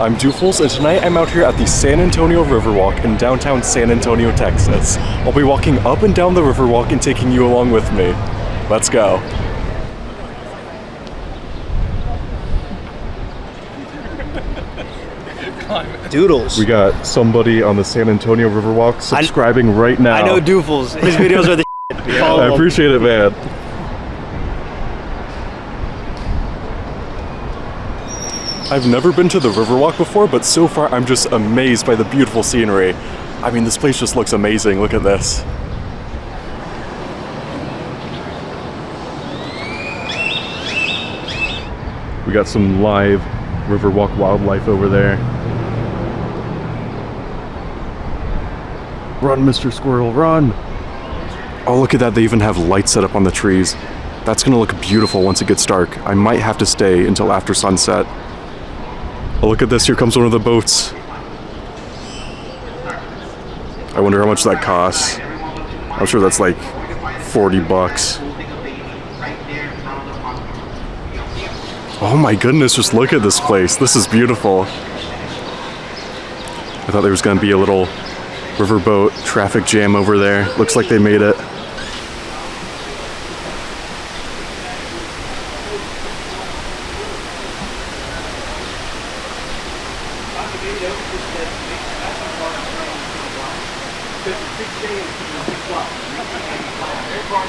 I'm Doofles, and tonight I'm out here at the San Antonio Riverwalk in downtown San Antonio, Texas. I'll be walking up and down the Riverwalk and taking you along with me. Let's go. Doodles. We got somebody on the San Antonio Riverwalk subscribing right now. I know Doofles. His videos are the shit. I appreciate it, man. I've never been to the Riverwalk before, but so far I'm just amazed by the beautiful scenery. I mean, this place just looks amazing. Look at this. We got some live Riverwalk wildlife over there. Run, Mr. Squirrel, run! Oh, look at that. They even have lights set up on the trees. That's gonna look beautiful once it gets dark. I might have to stay until after sunset. Oh, look at this. Here comes one of the boats. I wonder how much that costs. I'm sure that's like 40 bucks. Oh my goodness, just look at this place. This is beautiful. I thought there was going to be a little riverboat traffic jam over there. Looks like they made it.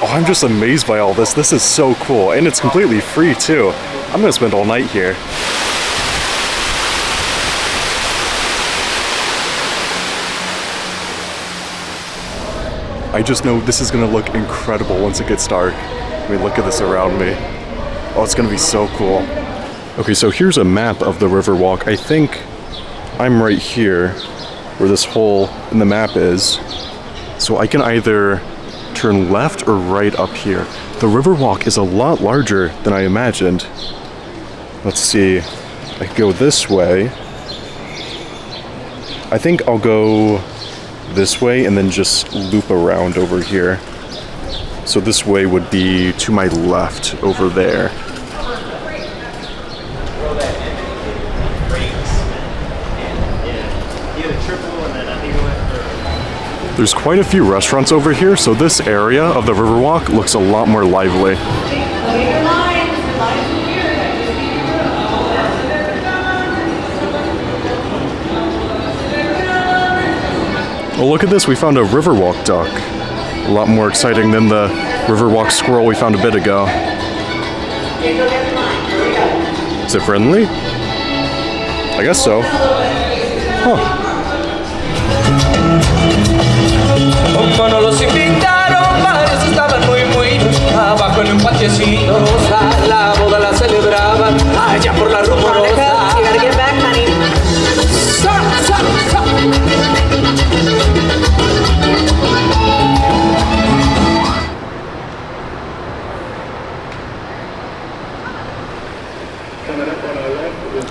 Oh, I'm just amazed by all this. This is so cool, and it's completely free too. I'm gonna spend all night here. I just know this is gonna look incredible once it gets dark. I mean, look at this around me. Oh, it's gonna be so cool. Okay, so here's a map of the Riverwalk. I think I'm right here where this hole in the map is. So I can either turn left or right up here. The Riverwalk is a lot larger than I imagined. Let's see. I could go this way. I think I'll go this way and then just loop around over here. So this way would be to my left over there. There's quite a few restaurants over here, so this area of the Riverwalk looks a lot more lively. Oh, look at this, we found a Riverwalk duck. A lot more exciting than the Riverwalk squirrel we found a bit ago. Is it friendly? I guess so. Huh. Cuando los invitaron, varios estaban muy abajo en un patiecito rosa, la boda la celebraban allá por la rumorosa. You gotta get back, honey.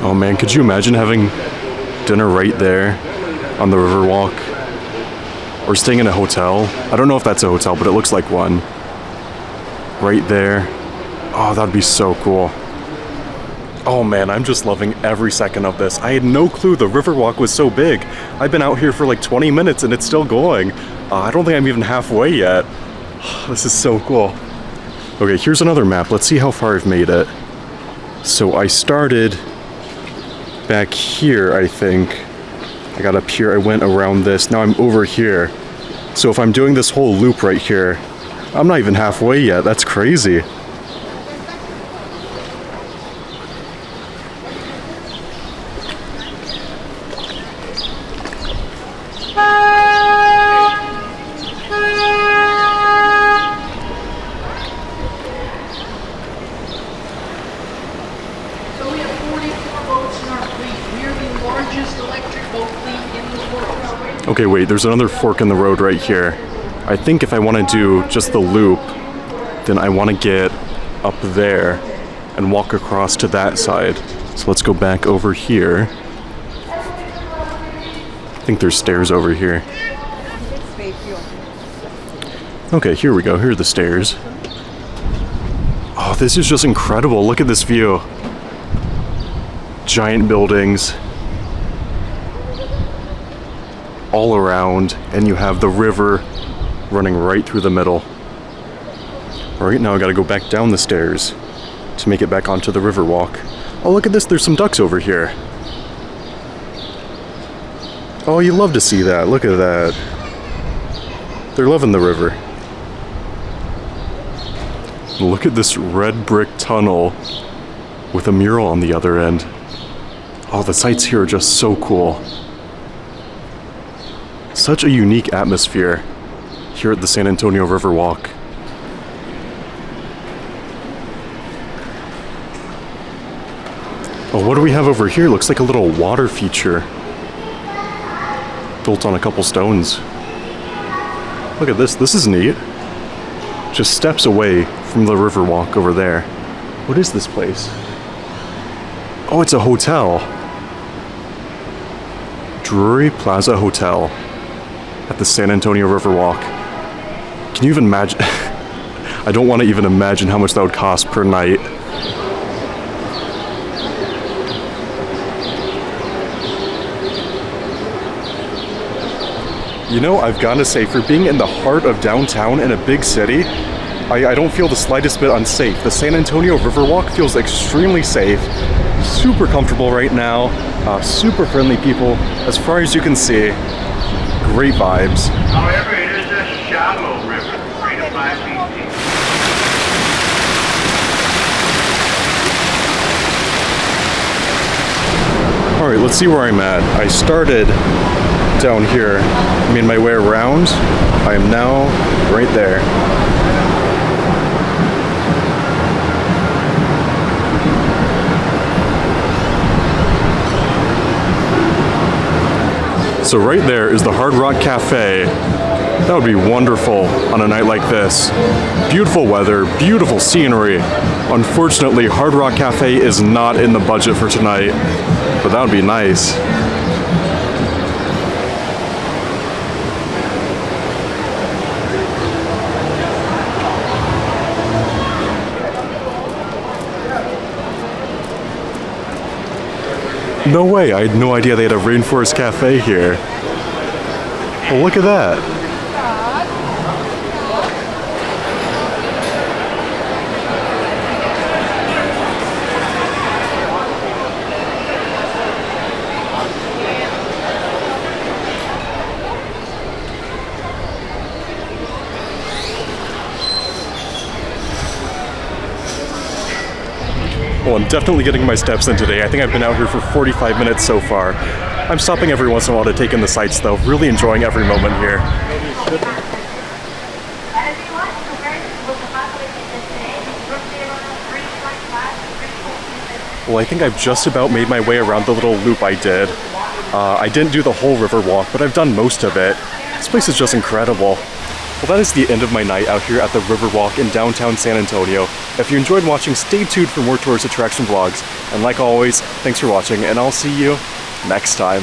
Oh man, could you imagine having dinner right there on the Riverwalk? Or staying in a hotel. I don't know if that's a hotel, but it looks like one. Right there. Oh, that'd be so cool. Oh man, I'm just loving every second of this. I had no clue the Riverwalk was so big. I've been out here for like 20 minutes and it's still going. I don't think I'm even halfway yet. This is so cool. Okay, here's another map. Let's see how far I've made it. So I started back here, I think. I got up here, I went around this, now I'm over here. So if I'm doing this whole loop right here, I'm not even halfway yet, that's crazy. Okay, wait, there's another fork in the road right here. I think if I want to do just the loop, then I want to get up there and walk across to that side. So let's go back over here. I think there's stairs over here. Okay, here we go. Here are the stairs. Oh, this is just incredible. Look at this view. Giant buildings. all around, and you have the river running right through the middle. Alright, now I gotta go back down the stairs to make it back onto the river walk. Oh, look at this, there's some ducks over here. Oh, you love to see that, look at that. They're loving the river. Look at this red brick tunnel with a mural on the other end. Oh, the sights here are just so cool. Such a unique atmosphere here at the San Antonio Riverwalk. Oh, what do we have over here? Looks like a little water feature built on a couple stones. Look at this, this is neat. Just steps away from the Riverwalk over there. What is this place? Oh, it's a hotel. Drury Plaza Hotel at the San Antonio Riverwalk. Can you even imagine? I don't want to even imagine how much that would cost per night. You know, I've got to say, for being in the heart of downtown in a big city, I don't feel the slightest bit unsafe. The San Antonio Riverwalk feels extremely safe, super comfortable right now, super friendly people, as far as you can see. Great vibes. However, it is a shallow river, 3 to 5 feet deep. Alright, let's see where I'm at. I started down here, made my way around. I am now right there. So right there is the Hard Rock Cafe. That would be wonderful on a night like this. Beautiful weather, beautiful scenery. Unfortunately, Hard Rock Cafe is not in the budget for tonight, but that would be nice. No way, I had no idea they had a rainforest cafe here. Well, look at that. Well, I'm definitely getting my steps in today. I think I've been out here for 45 minutes so far. I'm stopping every once in a while to take in the sights though, really enjoying every moment here. Well, I think I've just about made my way around the little loop I did. I didn't do the whole river walk, but I've done most of it. This place is just incredible. Well, that is the end of my night out here at the Riverwalk in downtown San Antonio. If you enjoyed watching, stay tuned for more tourist attraction vlogs. And like always, thanks for watching, and I'll see you next time.